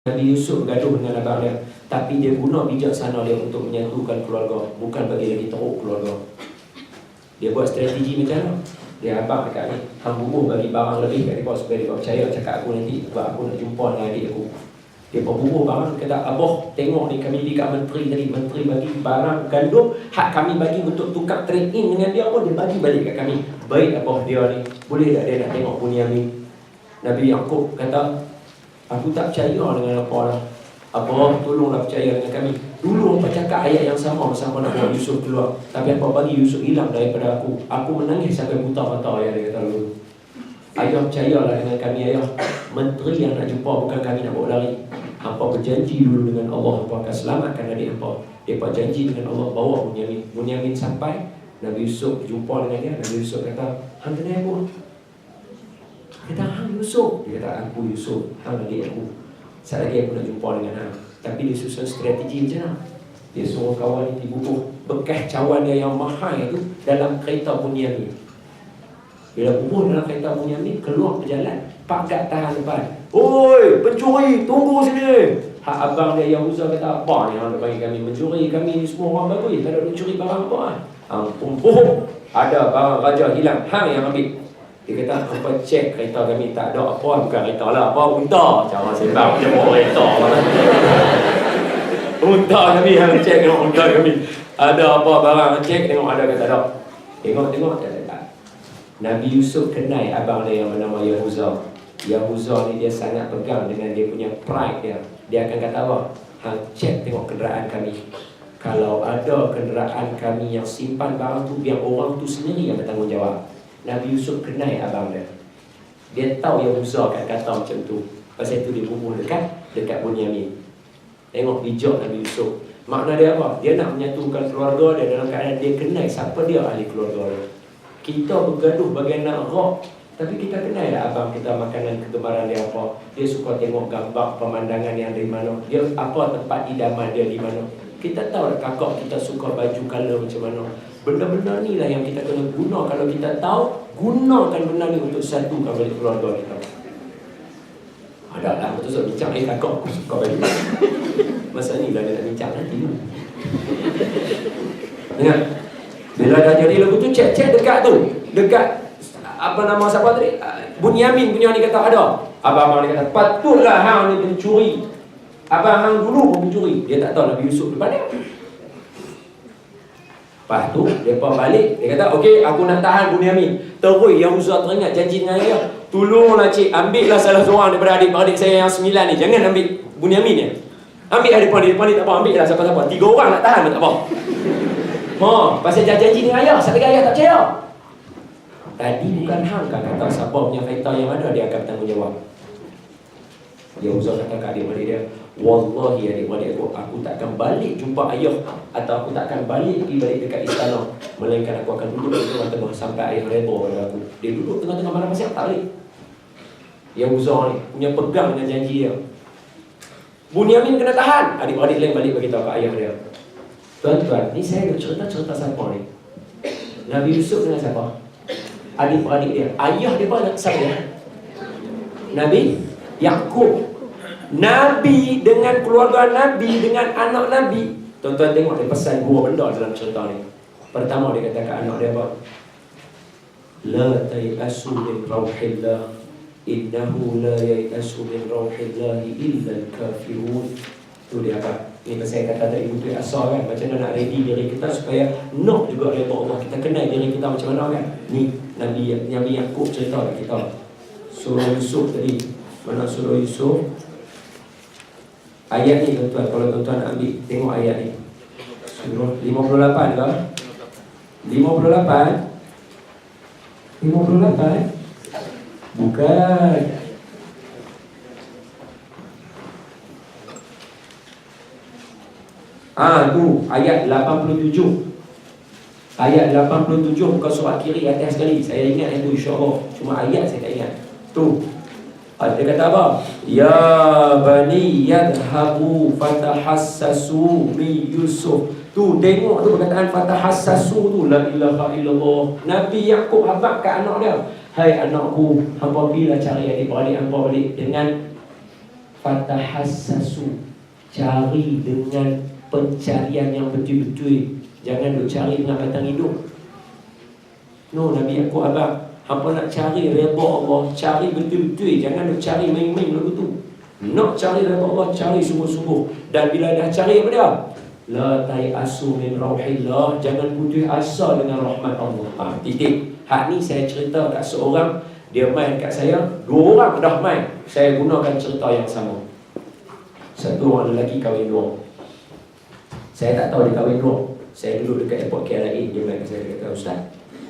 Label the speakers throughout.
Speaker 1: Nabi Yusuf bergaduh dengan abang dia, tapi dia guna bijaksana dia untuk menyatukan keluarga, bukan bagi lagi teruk keluarga. Dia buat strategi macam mana? Dia abang dekat ni, hang bubuh bagi barang lebih kat dia supaya dia percaya cakap aku nanti, sebab aku nak jumpa dengan adik aku. Dia bubuh barang, kata abah tengok ni kami pergi kat menteri tadi, menteri bagi barang gandum, hak kami bagi untuk tukar trade in dengan dia pun dia bagi balik kat kami. Baik abah dia ni, boleh tak dia nak tengok Bunyamin? Nabi Yaqub kata, aku tak percaya dengan apa lah. Abah tolonglah percaya dengan kami. Dulu apa cakap ayat yang sama bersama nak buat Yusuf keluar, tapi apa bagi Yusuf hilang daripada aku. Aku menangis sampai buta mata, ayah dia kata dulu. Ayah percayalah dengan kami ayah. Menteri yang nak jumpa bukan kami nak bawa lari. Hampa berjanji dulu dengan Allah, hampa akan selamatkan adik hampa. Dia berjanji dengan Allah bawa Bunyamin. Bunyamin sampai, Nabi Yusuf jumpa dengan dia. Nabi Yusuf kata, hang kenal aku? Kata, hang Yusuf. Dia kata, aku Yusuf, hang adik aku. Sekali lagi aku nak jumpa dengan hang. Tapi dia susun strategi macam mana? Dia suruh kawan ni bubuh bekas cawan dia yang mahal itu dalam kereta Bunyamin. Bila bubuh dalam kereta Bunyamin, keluar ke jalan, pakat tahan depan. Oi, pencuri, tunggu sini. Hak abang dia Yahuza kata, apa ni hang bagi kami mencuri? Kami ni semua orang bagus, tak ada mencuri barang apa ah. Hang bohong. Ada barang raja hilang, hang yang ambil. Dia kata, apa cek kereta kami tak ada apa, bukan kereta lah, apa unta. Jangan sembang macam orang kereta. Unta kami, hang cek tengok unta kami. Ada apa barang, cek tengok ada ke tak ada. Tengok tak ada. Nabi Yusuf kenal abang dia yang bernama Yahuza. Yahuza ni dia sangat pegang dengan dia punya pride dia. Dia akan kata apa? Hang cek tengok kenderaan kami. Kalau ada kenderaan kami yang simpan barang tu, biar orang tu sendiri yang bertanggungjawab. Nabi Yusuf kenal abang dia. Dia tahu Yahuza akan kata macam tu. Pasal itu dia bubuh dekat Bunyamin. Tengok bijak Nabi Yusuf. Makna dia apa? Dia nak menyatukan keluarga dia dalam keadaan dia kenal siapa dia ahli keluarga dia. Kita bergaduh bagian nak rock, tapi kita kenal lah abang kita makanan kegemaran dia apa. Dia suka tengok gambar pemandangan yang dari mana. Dia apa tempat idaman dia di mana. Kita tahu lah kakak kita suka baju color macam mana. Benda-benda ni lah yang kita kena guna. Kalau kita tahu, gunakan benda ni untuk satukan balik keluarga kita. Ada lah, betul sebab bincang kakak aku suka baju. Masa ni lah dia nak bincang nanti dulu. Dengar. Bila dah jadi lagu tu, cek dekat tu. Dekat, apa nama siapa tadi? Bunyamin punya ni kata ada. Abang dia kata, patutlah hang ni pencuri. Abang hang dulu pun pencuri. Dia tak tahu Nabi Yusuf depan dia. Lepas tu, mereka balik. Dia kata, okey, aku nak tahan Bunyamin. Terus Yahuza teringat janji dengan dia. Tolonglah cik, ambil lah salah seorang daripada adik-adik saya yang 9 ni. Jangan ambil Bunyamin ni. Ambil lah depan ni tak apa. Ambil lah siapa-siapa. 3 orang nak tahan tak apa. Pasal janji dengan ayah. Sampai ayah tak percaya. Tadi bukan hang kan kata siapa punya kereta yang ada, dia akan bertanggungjawab. Yahuza kata kat adik-adik dia, wallahi adik-adik aku takkan balik jumpa ayah, atau aku takkan balik pergi balik dekat istana, melainkan aku akan duduk di tengah-tengah sampai ayah redha pada aku. Dia duduk tengah-tengah mana pasal tak balik. Yahuza ni punya pegang dengan janji dia. Bunyamin kena tahan. Adik-adik lain balik beritahu kat ayah dia. Tuan-tuan, ni saya nak cerita siapa ni? Nabi Yusuf dengan siapa? Adik-adik dia. Ayah dia pun siapa dia? Nabi Yaqub. Nabi dengan keluarga Nabi, dengan anak Nabi. Tuan-tuan tengok dia pesan dua benda dalam cerita ni. Pertama dia kata kat anak dia apa? La tayasu min rauhillah, innahu la yayasu min rauhillah illa al-kafirun. Tu dia apa? Ini saya kata tadi itu asal kan. Macam mana nak ready diri kita supaya nak juga oleh Allah. Kita kenal diri kita macam mana kan. Ni Nabi Yaqub cerita kat kita. Surah Yusuf tadi. Mana surah Yusuf? Ayat ni tuan-tuan, kalau tuan-tuan nak ambil, tengok ayat ni. Surah 58 ke? 58? 58? Bukan. Tu ayat 87. Ayat 87 bukan surah kiri atas sekali. Saya ingat itu insya-Allah. Cuma ayat saya tak ingat. Tu. Dia kata apa? Ya bani yadhabu fatahassasu min Yusuf. Tu tengok tu perkataan fatahassasu tu, la ilaha illallah. Nabi Yaqub habaq kat anak dia. Hai anakku, hangpa pergilah cari adik-beradik hangpa balik dengan Fatahassasu, cari dengan pencarian yang betul-betul. Jangan duk cari dengan batang hidung. No, Nabi aku abang, hampa nak cari redha Allah, cari betul-betul. Jangan duk cari main-main lagu tu. Nak cari redha Allah, cari sungguh-sungguh. Dan bila dah cari apa dia? La tai'asu min rauhillah, jangan putus asa dengan rahmat Allah. Titik. Hak ni saya cerita kat seorang, dia main kat saya, 2 orang dah main. Saya gunakan cerita yang sama. Satu orang lelaki kahwin 2. Saya tak tahu dia kahwin 2. Saya duduk dekat airport KLIA, dia main kat saya, dia kata,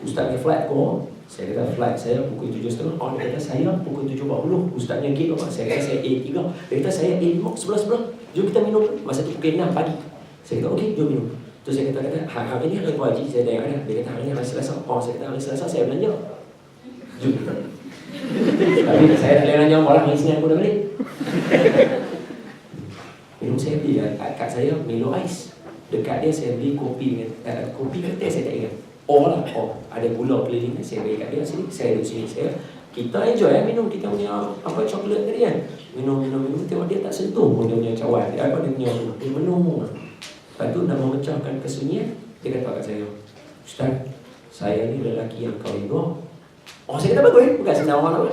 Speaker 1: Ustaz ni flight kau? Saya kata flight saya pukul 7.30. Oh, dia kata saya pukul 7.40. Ustaznya gate apa? Saya kata saya A3. Dia kata saya A5 sebelah-sebelah. Jom kita minum. Masa tu pukul 6 pagi. Saya kata okey, jom minum. Terus saya kata hari ni hari haji. Saya tanya dia. Dia kata hari ni hari Selasa. Oh, saya kata hari Selasa saya belanja. Jom. Tapi saya tak boleh belanja malam hari Senin aku dah balik. Minum saya beli kat saya Milo Ice. Dekat dia saya beli kopi dengan kopi ke teh saya tak ingat. Ada gula keliling, saya bagi kat dia sini, saya duduk sini, kita enjoy minum kita punya apa coklat tadi kan. Minum, tengok dia tak sentuh pun dia punya cawan. Dia punya dia minum. Lepas tu nak memecahkan kesunyian, dia kata kat saya, Ustaz, saya ni lelaki yang kahwin 2. Oh, saya kata bagus, bukan senang orang apa.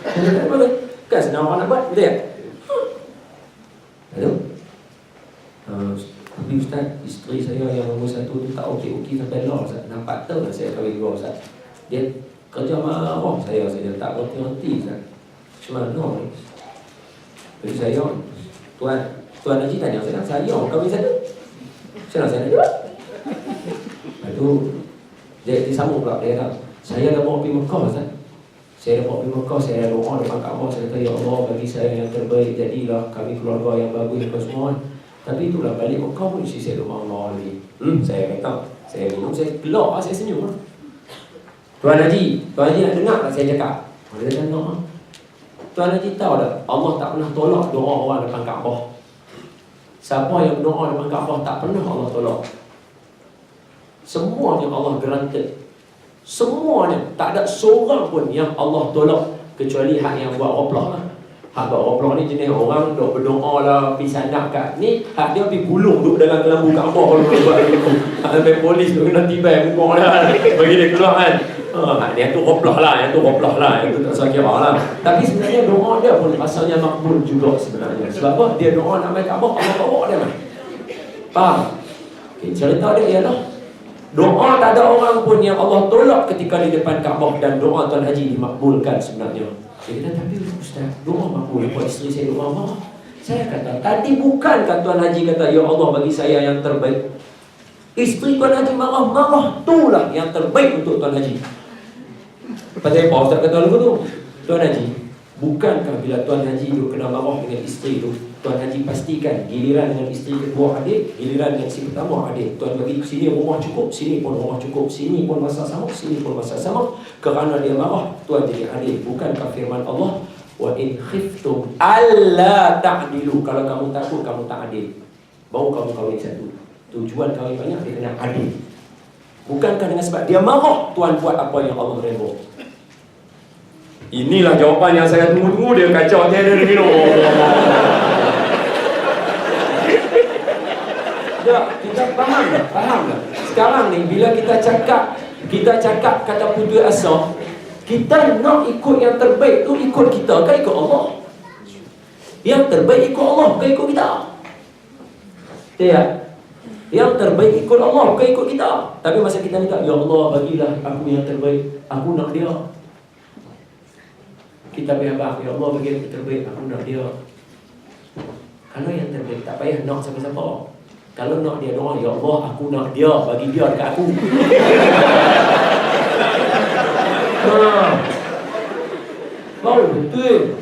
Speaker 1: Saya kata bagus, bukan senang orang nak buat, betul tak? Lalu tapi Ustaz, isteri saya yang nombor 1 tu tak okey-okey sampai law Ustaz. Nampak tahu lah saya kahwin 2 Ustaz. Dia kerja marah saya tak berhenti Ustaz. Cuma no. Jadi saya, Tuan Haji tanya saya kahwin 1. Saya nak jawab. Lepas tu dia disambung pula, dia kata, saya dah bawa pergi Mekah Ustaz. Saya dah bawa pergi Mekah, saya dah doa depan Kaabah, saya kata ya Allah bagi saya yang terbaik, jadilah kami keluarga yang bagus apa semua. Tapi itulah balik Mekah pun saya doa Allah lagi. Saya kata, saya minum, saya gelak, saya senyum lah. Tuan Haji nak dengar tak saya cakap? Dia kata nak. Tuan Haji tahu tak, Allah tak pernah tolak doa orang depan Kaabah. Siapa yang berdoa depan Kaabah tak pernah Allah tolak. Semuanya Allah granted. Semuanya, tak ada seorang pun yang Allah tolak kecuali hak yang buat oplah lah. Hak buat oplah ni jenis orang duk berdoa lah, pergi sandak kat ni, hak dia pergi gulung duk dalam kelambu Kaabah kalau buat gitu. Hak sampai polis duk kena tibai muka dah bagi dia keluar kan. Yang tu oplah lah, yang tu tak usah kira lah. Tapi sebenarnya doa dia pun asalnya makbul juga sebenarnya. Sebab apa? Dia doa nak main Kaabah, Allah bawa dia main. Faham? Okay, cerita dia ialah doa tak ada orang pun yang Allah tolak ketika di depan Kaabah, dan doa Tuan Haji dimakbulkan sebenarnya. Dia kata, tapi Ustaz, doa makbul buat isteri saya doa marah. Saya kata, tadi bukankah Tuan Haji kata, ya Allah bagi saya yang terbaik. Isteri Tuan Haji marah-marah, itulah yang terbaik untuk Tuan Haji. Pasal apa Ustaz kata lagu tu? Tuan Haji, bukankah bila Tuan Haji tu kena marah dengan isteri tu, Tuan Haji pastikan giliran dengan isteri kedua adik, giliran dengan isteri pertama adik, Tuan bagi sini rumah cukup, sini pun rumah cukup, sini pun masak sama, sini pun masak sama. Kerana dia marah, Tuan jadi adil. Bukankah firman Allah, wa in khiftum alla ta'dilu, kalau kamu takut kamu tak adil, baru kamu kahwin 1. Tujuan kahwin banyak dia kena adil. Bukankah dengan sebab dia marah Tuan buat apa yang Allah redha? Inilah jawapan yang saya tunggu-tunggu. Dia kacau dia minum. Kita faham tak? Sekarang ni bila kita cakap kata putus asa, kita nak ikut yang terbaik tu ikut kita ke ikut Allah? Yang terbaik ikut Allah ke ikut kita? Tidak. Yang terbaik ikut Allah ke ikut kita? Tapi masa kita minta, ya Allah bagilah aku yang terbaik, aku nak dia. Kita berhabaq, ya Allah bagi yang terbaik, aku nak dia. Kalau yang terbaik tak payah nak siapa-siapa. Kalau nak dia doa, ya Allah aku nak dia, bagi dia dekat aku. Baru betul.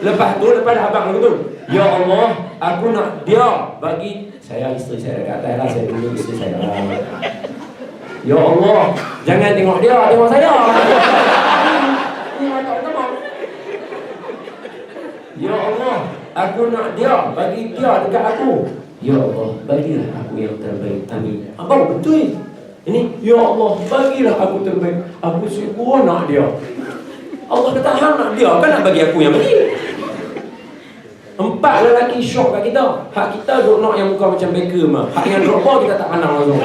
Speaker 1: Lepas dah habaq lagu tu, ya Allah aku nak dia, bagi saya isteri saya dekat atas lah, saya dulu isteri saya. Ya Allah jangan tengok dia, tengok saya. Ya Allah aku nak dia, bagi dia dekat aku. Ya Allah bagilah aku yang terbaik, amin. Apa betul ini? Ya Allah bagilah aku terbaik, aku sungguh nak dia. Allah kata, hang nak dia kan nak bagi aku yang beli. 4 lelaki syok kat kita. Hak kita duk nak yang muka macam Beckham mah. Hak yang drop ball kita tak pandang langsung.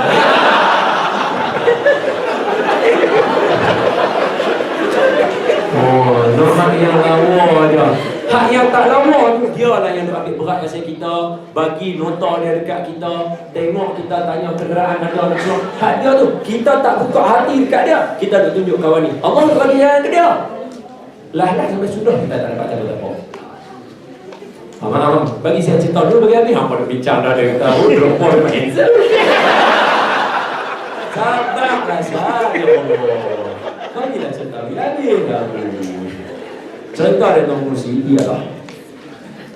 Speaker 1: Oh, nak hak yang lawa je. Hak yang tak lawa tu dia lah yang duk ambil berat rasa kita, bagi nota dia dekat kita, tengok kita tanya kenderaan ada nak keluar. Hak dia tu, kita tak buka hati dekat dia, kita duk tunjuk kawan ni. Allah bagi yang ke dia. Lah sampai sudah kita tak dapat apa-apa. Abang, bagi saya cerita dulu bagi habis. Hampa dah bincang dah dia kata, oh drop ball main Enzo. Sabarlah saya. Bagilah cerita bagi habis. Cerita dari Tuan Kursi ialah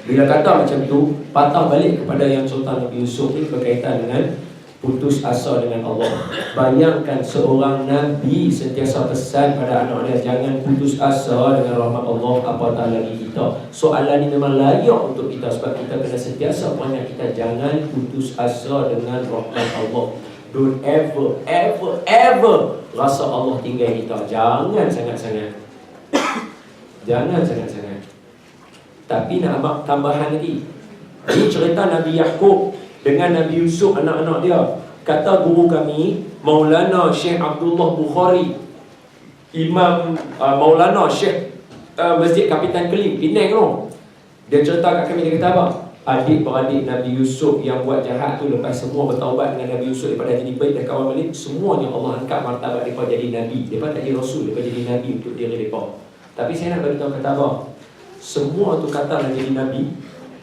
Speaker 1: bila kata macam tu, patah balik kepada yang Sultan Nabi Yusuf ni berkaitan dengan putus asa dengan Allah. Bayangkan seorang Nabi sentiasa pesan pada anak dia, jangan putus asa dengan rahmat Allah, apatah lagi kita. Soalan ini memang layak untuk kita sebab kita kena sentiasa banyak kita jangan putus asa dengan rahmat Allah. Don't ever rasa Allah tinggal kita. Jangan sangat-sangat. Jangan sangat-sangat. Tapi nak abang tambahan lagi. Ini cerita Nabi Yaqub dengan Nabi Yusuf, anak-anak dia. Kata guru kami Maulana Syekh Abdullah Bukhari, Imam Maulana Syekh Masjid Kapitan Kelim, Penang tu. Dia cerita kat kami, dia kata apa? Adik-beradik Nabi Yusuf yang buat jahat tu, lepas semua bertaubat dengan Nabi Yusuf daripada jadi baik dan kawan balik, semuanya Allah angkat martabat mereka jadi Nabi. Mereka tak jadi Rasul, mereka jadi Nabi untuk diri mereka. Tapi saya nak beritahu kata apa? Semua tu kata nak jadi Nabi.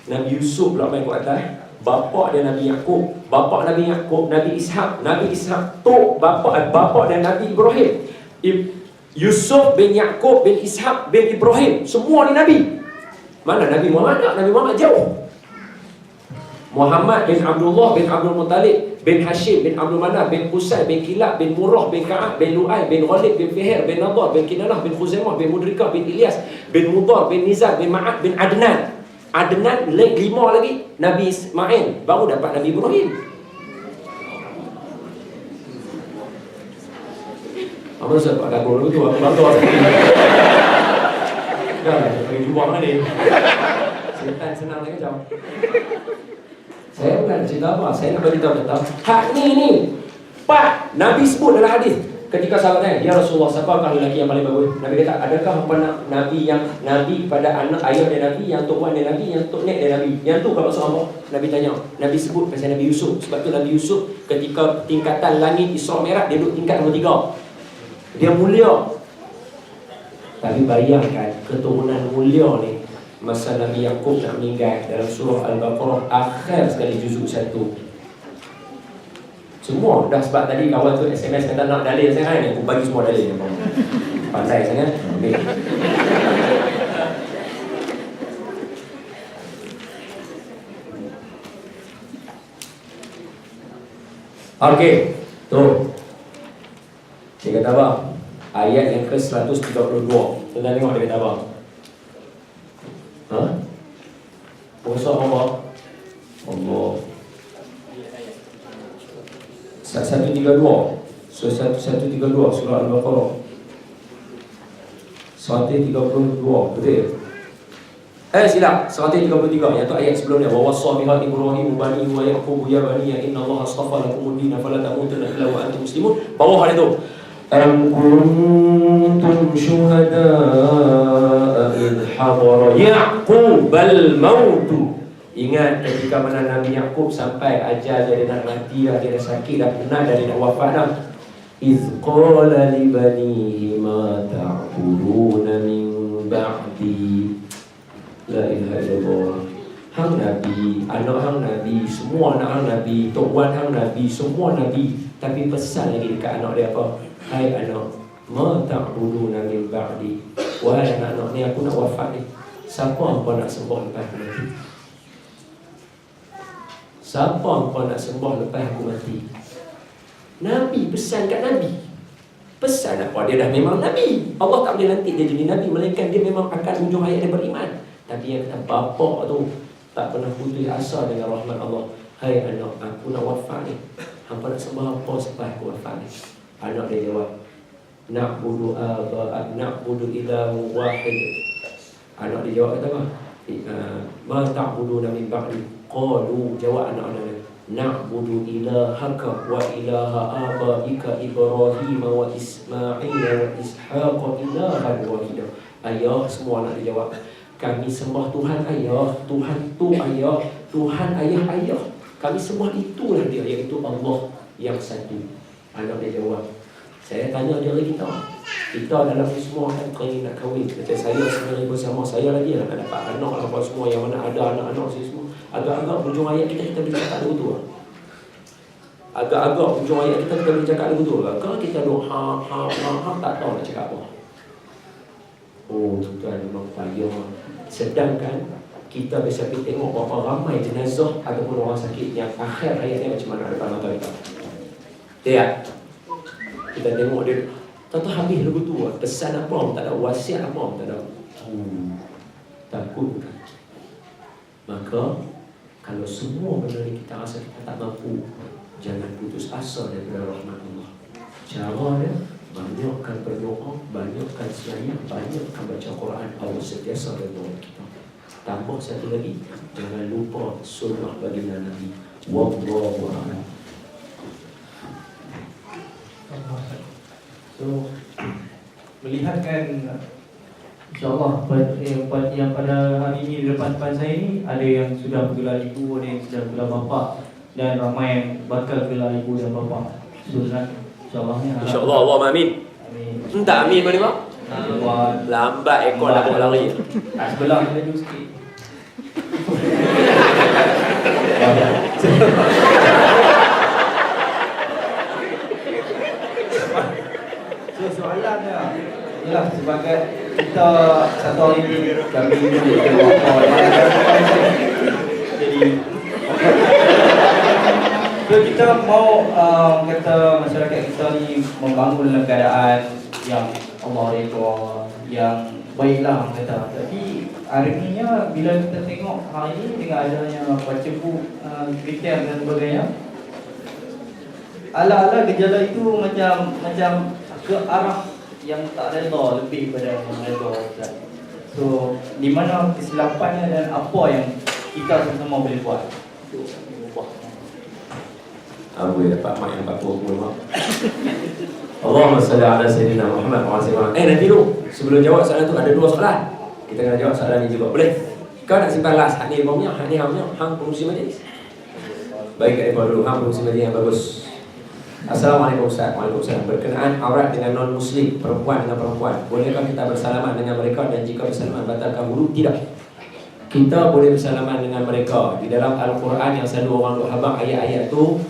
Speaker 1: Nabi Yusuf pula main kat atas. Bapa dia Nabi Yaqub, bapa Nabi Yaqub Nabi Ishaq, Nabi Ishaq tu bapa dan Nabi Ibrahim. Yusuf bin Yaqub bin Ishaq bin Ibrahim, semua ni Nabi. Mana Nabi Muhammad? Nabi Muhammad jauh. Muhammad bin Abdullah bin Abdul Muttalib bin Hashim bin Abdul Manaf bin Qusay bin Kilab bin Murrah bin Ka'ab bin Lu'ay bin Ghalib bin Fihr bin Nadar bin Kinanah bin Khuzaimah bin Mudrikah bin Ilyas bin Mudar bin Nizar bin Ma'ad bin Adnan. Adnan 5 lagi, Nabi Ismail, baru dapat Nabi Ibrahim. Apa sebab Pak Gabung dulu tu, aku bangga sekali. Dah lah, saya pergi jubah mana ni. Setan senang lagi jauh. Saya bukan cerita apa, saya nak beritahu kata hak ni Pak, Nabi sebut dalam hadis. Ketika sahabat tanya, ya Rasulullah, siapakah lelaki yang paling bagus? Nabi kata, adakah hampa nak Nabi yang Nabi pada anak ayah dia Nabi, yang tok wan dia Nabi, yang tok nek dia Nabi? Yang tu kalau maksud apa? Nabi tanya, Nabi sebut pasal Nabi Yusuf. Sebab tu Nabi Yusuf ketika tingkatan langit Isra Mi'raj, dia duduk tingkat nombor 3. Dia mulia. Tapi bayangkan keturunan mulia ni, masa Nabi Yaqub nak meninggal, dalam surah Al-Baqarah akhir sekali juzuk 1. Semua dah, sebab tadi kawan tu SMS kata nak dalil sangat ni, aku bagi semua dalil. Pandai sangat. Ambil. Okey, tu. Dia kata apa? Ayat yang ke-132. Tuan tengok dia kata apa? Ha? Puasa Allah. Allah. 132 surah Al-Baqarah 132, betul? Silap, 133 yang tu ayat sebelumnya. Wa wassa biha Ibrahim bani wa Yaqub ya bani inna Allah astafa lakumud din fala tamutunna illa wa antum muslimun. Bawah ada tu. Am kuntum syuhada'a idh hadara Yaqub al-maut. Ingat ketika mana Nabi Yaqub sampai ajal dia nak mati dah, dia dah sakit dah, penat dah, dia nak wafat dah. Iz qala li banihi ma ta'buduna min ba'di. La ilaha illallah. Hang Nabi, anak hang Nabi, semua anak hang Nabi, tok wan hang Nabi, semua Nabi. Tapi pesan lagi dekat anak dia apa? Hai anak, ma ta'buduna min ba'di. Wahai anak-anak ni, aku nak wafat ni. Siapa hangpa nak sembah lepas aku mati? Siapa hangpa nak sembah lepas aku mati? Nabi pesan kat Nabi. Pesan apa? Dia dah memang Nabi. Allah tak boleh lantik dia jadi Nabi, melainkan dia memang akan ujung hayat dia beriman. Tapi yang kata bapa tu tak pernah putus asa dengan rahmat Allah. Hai anak, aku nak wafat ni. Hangpa nak sembah apa sampai aku wafat ni? Anak dia jawab, na'budu ilahu wahid. Anak dia jawab kata apa? Ma ta'buduna min ba'di. Qalu, jawab anak-anak, na'budu ilahaka wa ilaha abaika Ibrahim wa Ismail wa Ishaq ilahan wahida. Ayah, semua anak dia jawab, kami sembah Tuhan ayah, Tuhan tu ayah, Tuhan ayah. Kami semua itulah dia, iaitu Allah yang satu. Anak dia jawab, saya tanya diri kita dalam ni semua kan kering nak kahwin. Kata saya sebenarnya bersama saya lagi nak dapat anak lah apa semua, yang mana ada anak-anak saya semua. Agak-agak hujung ayat kita boleh cakap lagu tu. Agak-agak hujung ayat kita boleh cakap lagu tu. Kalau kita duk ha tak tahu nak cakap apa. Oh tuan memang payah. Sedangkan kita biasa pergi tengok berapa ramai jenazah ataupun orang sakit yang akhir hayatnya macam mana depan mata kita. Tak? Kita tengok dia tak tahu habis lagu tu, pesan apa pun tak ada, wasiat apa pun tak ada. Takut. Maka kalau semua benda ni kita rasa kita tak mampu, jangan putus asa daripada rahmat Allah. Cara dia, banyakkan berdoa, banyakkan sembahyang, banyakkan baca Quran. Allah sentiasa berdoa kita. Tambah satu lagi, jangan lupa sunnah baginda Nabi. Wallahu a'lam.
Speaker 2: So, melihatkan InsyaAllah yang pada hari ini di depan saya ni, ada yang sudah bergelar ibu, ada yang sudah bergelar bapa, dan ramai yang bakal gelar ibu dan bapa. So, InsyaAllah ni
Speaker 1: InsyaAllah, Allah amin.
Speaker 2: Amin.
Speaker 1: Entah amin boleh tak? Lambat ekor nak bawa lari.
Speaker 2: Sebelah laju sikit. So soalan dia ialah sebagai kita satu hari ni kami jadi so kita mau kata masyarakat kita ni membangun dalam keadaan yang Allah redha, yang baiklah kata. Tapi hari ni bila kita tengok hari ni dengan adanya baca buku kriteria dan sebagainya, ala-ala gejala itu macam ke arah yang tak redha, lebih pada yang redha. So, di mana kesilapannya dan apa yang kita sama-sama boleh buat?
Speaker 1: Aku dapat mak yang 40 mak. Allahumma salli ala sayyidina Muhammad wa sallam. Nanti dulu sebelum jawab soalan tu ada dua soalan. Kita kena jawab soalan ni juga. Boleh? Kau nak simpan last hak ni bomnya, hak ni hamnya, hang pengurusi majlis. Baik kat depan dulu, hang pengurusi majlis yang bagus. Assalamualaikum Ustaz. Waalaikumsalam. Berkenaan aurat dengan non-muslim, perempuan dengan perempuan, bolehkah kita bersalaman dengan mereka, dan jika bersalaman batalkan wudu? Tidak. Kita boleh bersalaman dengan mereka. Di dalam Al-Quran yang selalu orang duk habaq ayat-ayat tu,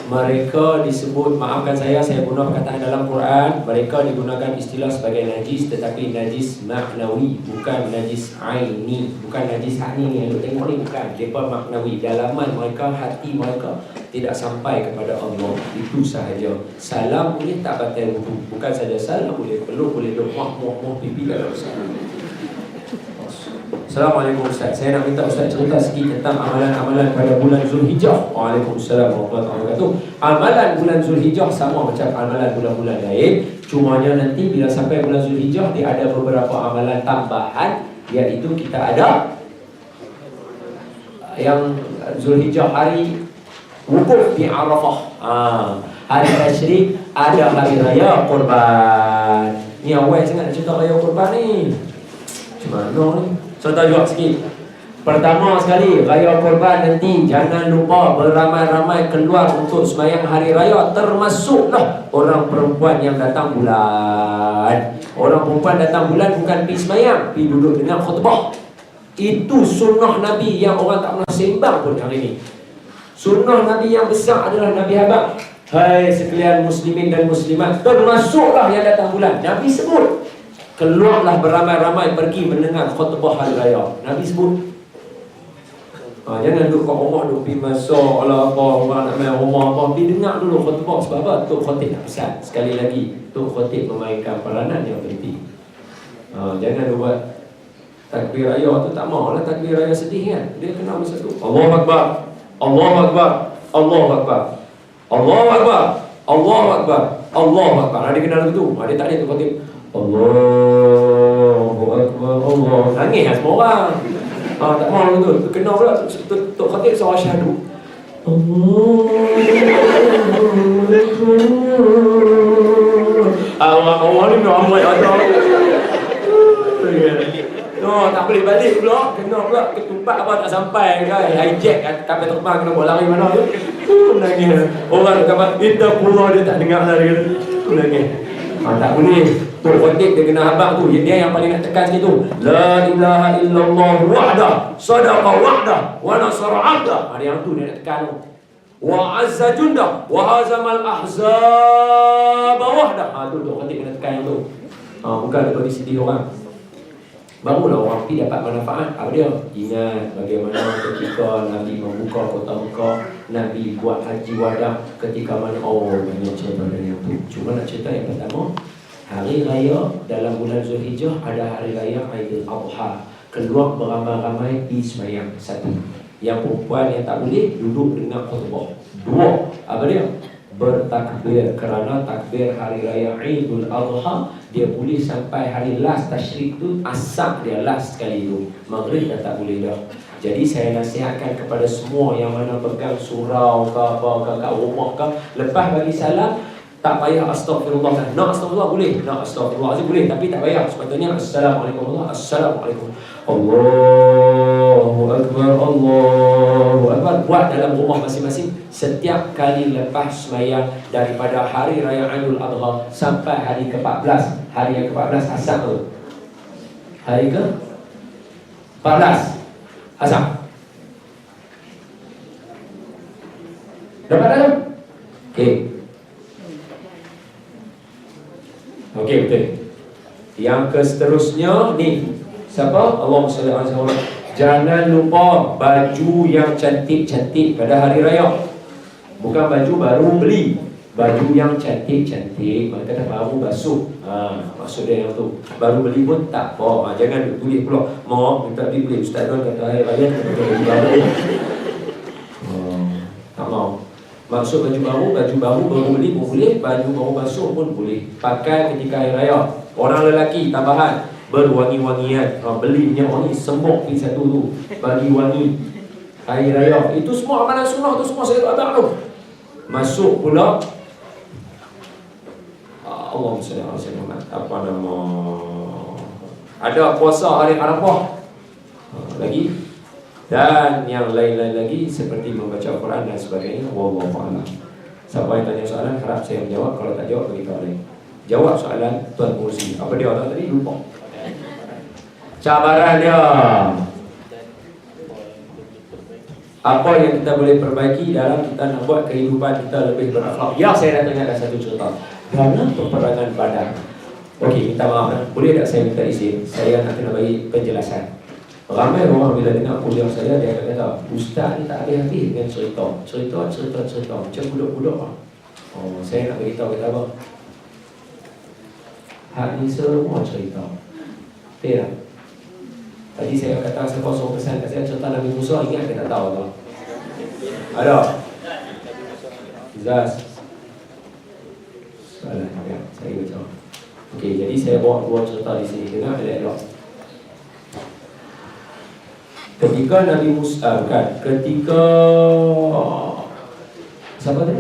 Speaker 1: mereka disebut, maafkan saya guna perkataan dalam Quran, mereka digunakan istilah sebagai najis, tetapi najis maknawi, bukan najis aini, bukan najis hakni ni yang duk tengok ni, bukan. Mereka maknawi, dalaman mereka, hati mereka tidak sampai kepada Allah. Itu sahaja. Salam boleh tak batal wudu, bukan saja salam boleh, boleh duk muah pipi dalam salam. Assalamualaikum Ustaz. Saya nak minta Ustaz cerita sikit tentang amalan-amalan pada bulan Zulhijjah. Waalaikumsalam warahmatullahi wabarakatuh. Amalan bulan Zulhijjah sama macam amalan bulan-bulan lain, cumanya nanti bila sampai bulan Zulhijjah dia ada beberapa amalan tambahan, iaitu kita ada yang Zulhijjah hari wukuf di Arafah. Hari Tasyrik, ada hari raya Qurban. Ni awal sangat nak cerita raya Qurban ni. Macam mana ni? Contoh jawab sikit. Pertama sekali, raya Qurban nanti jangan lupa beramai-ramai keluar untuk sembahyang hari raya, termasuklah orang perempuan yang datang bulan. Orang perempuan datang bulan bukan pergi sembahyang, pergi duduk dengan khutbah. Itu sunnah Nabi yang orang tak pernah sembang pun hari ini. Sunnah Nabi yang besar adalah Nabi habaq, hai sekalian muslimin dan muslimat, termasuklah yang datang bulan. Nabi sebut, keluarlah beramai-ramai pergi mendengar khutbah hari raya. Nabi sebut. Jangan duduk kat rumah, duduk pergi masak lah apa, orang nak main rumah apa, pergi dengar dulu khutbah. Sebab apa? Tok Khatib nak pesan. Sekali lagi, Tok Khatib memainkan peranan yang penting. Jangan buat takbir raya tu tak maulah takbir raya sedih kan. Dia kena masa tu Allahu Akbar, Allahu Akbar, Allahu Akbar, Allahu Akbar, Allahu Akbar, Allahu Akbar. Ada kenal tu? Ada tak ada tu khatib? Allahu Akbar, Allah. Nangis lah semua orang. Tak mahu tu. Kenal pula Tok Khatib suara syahadu. Orang ni memang amat ada. Tak boleh balik pula. Kena pula ketupat apa tak sampai kan. Hijack kapal terbang kena bawa lari mana tu. Nangis. Orang kapal kita pulau dia tak dengar lah dia. Nangis. Tak boleh. Tok Khatib dia kena habaq tu. Dia yang paling nak tekan sikit tu. La ilaha illallah wahdah, sadaqa wahdah, wa nasara abdah. Ada yang tu dia nak tekan tu. Wa azza jundah, wa hazamal ahzab wahdah. Tu Tok Khatib kena tekan yang tu. Bukan daripada sedih orang. Barulah orang pergi dapat manfaat. Apa dia? Ingat bagaimana ketika Nabi membuka kota Mekah, Nabi buat haji wada, ketika mana banyak cerita dari itu. Cuma nak cerita yang pertama, hari raya dalam bulan Zulhijjah ada hari raya Aidil Adha. Keluar beramai-ramai di sembahyang. Satu. Yang perempuan yang tak boleh duduk dengar khutbah. Dua. Apa dia? Bertakbir, kerana takbir hari raya Aidil Adha dia boleh sampai hari last tasyrik tu, asap dia last sekali tu. Maghrib dah tak boleh dah. Jadi saya nasihatkan kepada semua yang mana pegang surau ke apa ke kat rumah ke, lepas bagi salam tak payah astagfirullah kan. Nak astagfirullah boleh, nak astagfirullah boleh, tapi tak payah. Sepatutnya assalamualaikum Allah, assalamualaikum. Allahu Akbar, Allahu Akbar. Buat dalam rumah masing-masing setiap kali lepas sembahyang daripada hari raya Aidil Adha sampai hari ke-14. Hari yang ke-14 asam tu. Hari ke-14 asam. Dapat tak? Okey. Okey, betul. Yang seterusnya ni siapa? Allahumma salli ala Muhammad. Jangan lupa baju yang cantik-cantik pada hari raya. Bukan baju baru beli, baju yang cantik-cantik. Maka kata baru basuh. Maksud dia yang tu. Baru beli pun tak apa. Jangan tulis pula, "Mak, minta beli Ustaz Don kata hari raya kata baju baru." Tak mau. Maksud baju baru baru beli pun boleh, baju baru basuh pun boleh. Pakai ketika hari raya. Orang lelaki tambahan berwangi-wangian. Beli minyak wangi semok di satu tu, bagi wangi hari raya. Itu semua amalan sunnah tu semua saya abang tu. Masuk pula Allahumma salli ala Muhammad. Apa nama? Ada puasa hari Arafah. Lagi dan yang lain-lain lagi seperti membaca Al-Quran dan sebagainya. Wallahu a'lam. Siapa yang tanya soalan harap saya menjawab. Kalau tak jawab bagi kau lain. Jawab soalan Tuan Mursi. Apa dia orang tadi? Lupa. Cabaran dia. Apa yang kita boleh perbaiki dalam kita nak buat kehidupan kita lebih berakhlak. Ya, saya nak tanya ada satu cerita. Dalam peperangan Badar. Okey, minta maaf. Boleh tak saya minta izin? Saya nak kena bagi penjelasan. Ramai orang bila dengar kuliah saya, dia akan kata, Ustaz ni tak habis-habis dengan cerita. Macam budak-budak lah. Saya nak beritahu kita apa? Hak ni semua cerita. Betul tak? Tadi saya kata, saya kosong pesan kat saya, cerita Nabi Musa, ingat ke tak tahu tak? Ada? Zaz. Soalan, ya, saya baca. Okey, jadi saya bawa dua cerita di sini. Dengar elok-elok. Ketika Nabi Musa, ketika siapa tadi?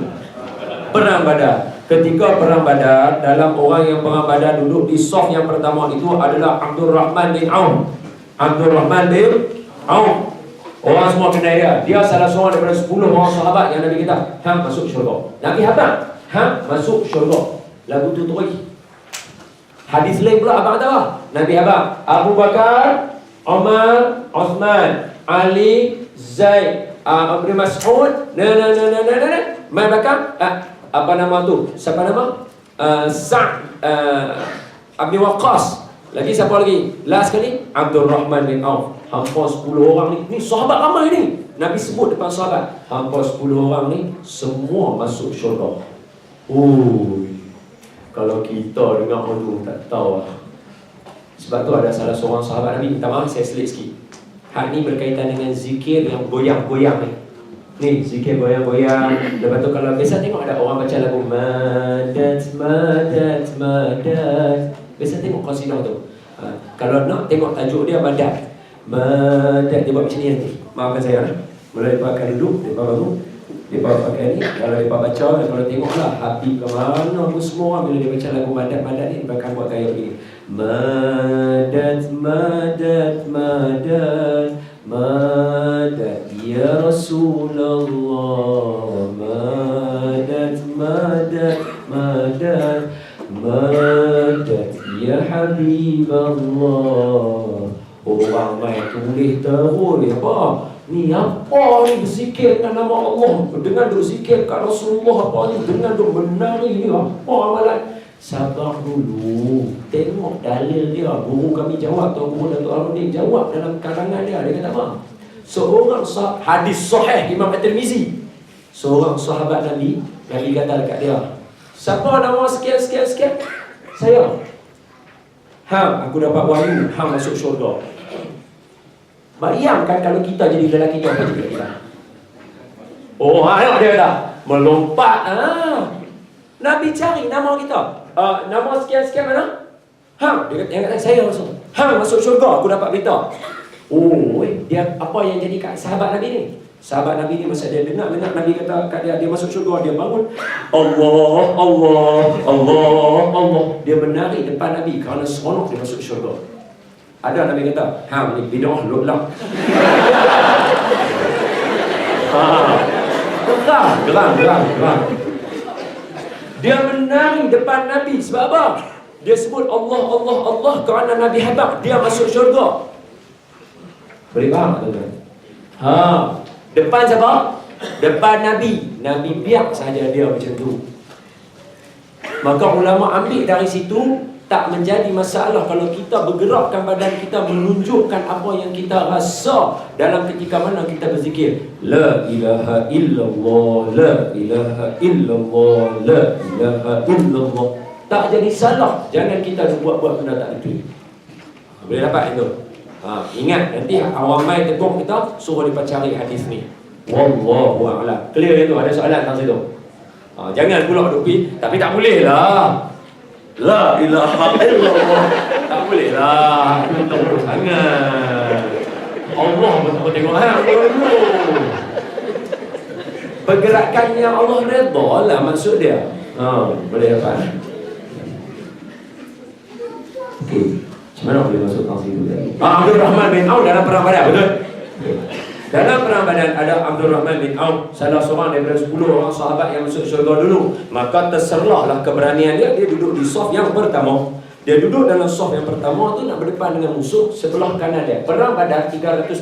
Speaker 1: Perang Badar. Ketika perang Badar, dalam orang yang perang Badar duduk di saf yang pertama itu adalah Abdurrahman bin Auf. Abdurrahman bin Auf. Orang semua kenal dia. Dia salah seorang daripada 10 orang sahabat yang Nabi kata, hang masuk syurga. Nabi habaq, hang masuk syurga. Lagu tu terus. Hadis lain pula abang kata apa? Nabi habaq, Abu Bakar, Umar, Uthman, Ali, Zaid, Ibn Mas'ud, main belakang, apa nama tu? Siapa nama? Sa'd, Abi Waqqas. Lagi siapa lagi? Last kali Abdurrahman bin Auf. Hampir 10 orang ni. Ni sahabat ramai ni. Nabi sebut depan sahabat. Hampir 10 orang ni semua masuk syurga. Kalau kita dengar tu tak tahu lah. Sebab tu ada salah seorang sahabat Nabi, minta maaf saya selit sikit. Hak ni berkaitan dengan zikir yang goyang-goyang ni. Ni zikir goyang-goyang. Lepas tu kalau biasa tengok ada orang baca lagu Madad, Madad, Madad. Biasa tengok qasidah tu. Kalau nak tengok tajuk dia Madad. Madad, dia buat macam ni nanti. Maafkan saya. Mula mereka akan duduk, mereka baru mereka pakai ni. Kalau mereka baca, kalau tengoklah Habib ke mana pun semua orang bila dia baca lagu Madad-Madad ni, mereka akan buat gaya begini. Madad, Madad, Madad, Madad ya Rasulullah. Madad, Madad, Madad, Madad ya Habiballah. Orang main tulis terus apa? Ni apa ni berzikirkan nama Allah, dengan berzikirkan Rasulullah, apa ni dengan menari ni apa amalan? Sabar dulu, tengok dalil dia. Guru kami jawab, Tuan Guru Datuk Aludin jawab dalam karangan dia. Dia kata apa? Seorang hadis sahih Imam At-Tirmizi, seorang sahabat Nabi kata dekat dia, siapa nama sekian-sekian-sekian? Saya. Aku dapat wahyu, masuk syurga. Bayangkan kalau kita jadi lelaki tu, apa jadi kita? Oh, dia kata melompat. Nabi cari nama kita. Nama sekian-sekian mana? Dia kata saya langsung. Masuk syurga, aku dapat berita. Oh, dia apa yang jadi kat sahabat Nabi ni? Sahabat Nabi ni masa dia dengar Nabi kata kat dia masuk syurga, dia bangun. Allah, Allah, Allah, Allah. Dia menari depan Nabi kerana seronok dia masuk syurga. Ada Nabi kata, ni bid'ah lulak. Geram. Dia menari depan Nabi sebab apa? Dia sebut Allah, Allah, Allah kerana Nabi habaq dia masuk syurga. Boleh faham tak tuan? Depan siapa? Depan Nabi. Nabi biar saja dia macam tu. Maka ulama ambil dari situ, tak menjadi masalah kalau kita bergerakkan badan kita menunjukkan apa yang kita rasa dalam ketika mana kita berzikir. La ilaha illallah, la ilaha illallah, la ilaha illallah. Tak jadi salah. Jangan kita buat-buat benda tak betul. Boleh dapat itu? Ingat nanti awam mai tegur kita, suruh dia cari hadis ni. Wallahu a'lam. Clear itu? Ada soalan tentang situ? Jangan pula duk pergi, tapi tak boleh lah. La ilaha illallah. Tak boleh lah. Betul sangat. Allah betul tengok dulu. Pergerakan yang Allah redha lah maksud dia. Boleh dapat. Okey. Macam mana boleh masuk tafsir itu tadi? Abdul Rahman bin Auf dalam perang Badar, betul? Dalam perang Badar ada Abdul Rahman bin Auf, salah seorang daripada 10 orang sahabat yang masuk syurga dulu. Maka terserahlah keberanian dia. Dia duduk di saf yang pertama. Dia duduk dalam saf yang pertama tu nak berdepan dengan musuh sebelah kanan dia. Perang Badar 313,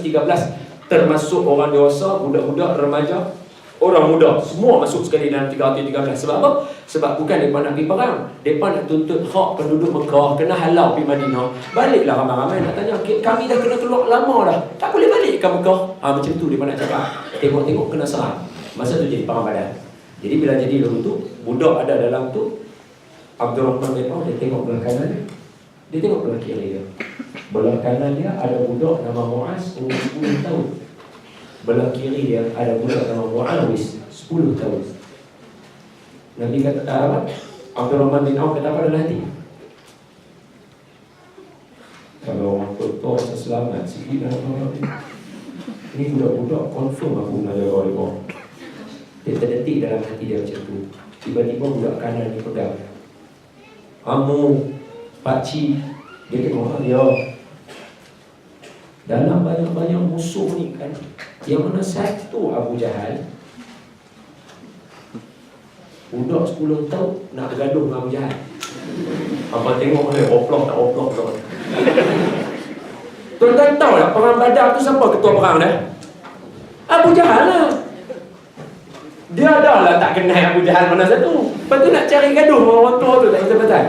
Speaker 1: termasuk orang dewasa, budak-budak, remaja, orang muda, semua masuk sekali dalam 313. Sebab apa? Sebab bukan mereka nak pergi perang, mereka nak tuntut hak penduduk Mekah, kena halau pergi Madinah. Baliklah ramai-ramai nak tanya, kami dah kena keluar lama dah, tak boleh balik ke Mekah. Macam tu mereka nak cakap. Tengok-tengok kena serang. Masa tu jadi perang Badar. Jadi bila jadi lalu tu, budak ada dalam tu, Abdul Rahman bin Auf, dia tengok belah kanan dia, dia tengok belah kiri dia. Belah kanan dia ada budak nama Muaz, umur 10 tahun. Belah kiri dia ada budak nama Muawis, 10 tahun. Nabi kata apa? Abdul Rahman bin Auf kata apa dalam hati? Kalau orang tua selamat sikit dalam orang ini budak-budak confirm aku nak jaga mereka. Dia terdetik dalam hati dia macam tu. Tiba-tiba budak kanan dia pegang. Kamu, pakcik, dia tengok dia. Dalam banyak-banyak musuh ni kan, yang mana satu Abu Jahal, budak 10 tahun nak bergaduh dengan Abu Jahal. Abang tengok dia, oplok tak oplok tak. Tuan-tuan tahu tak perang Badar tu siapa ketua perang dia? Abu Jahal lah. Dia dah lah tak kenal Abu Jahal mana satu. Lepas tu nak cari gaduh dengan orang tua tu tak betul-betul.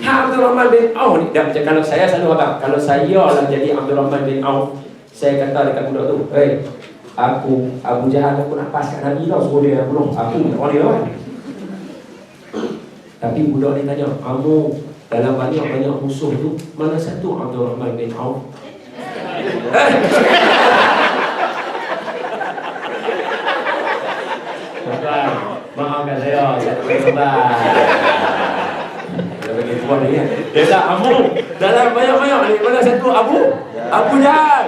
Speaker 1: Abdul Rahman bin Auf ni, dah macam kalau saya selalu abang, kalau saya lah jadi Abdul Rahman bin Auf, saya kata dekat budak tu, aku Abu Jahal aku nak pas kat Nabi tau, suruh dia bunuh aku, tak boleh kan. Tapi budak ni tanya, kamu dalam banyak-banyak musuh tu, mana satu Abdul Rahman bin Auf? sabar. Dia bagi tuan ni kan. Dia tak Abu. Dalam banyak-banyak ni mana satu Abu? Abu Jahal.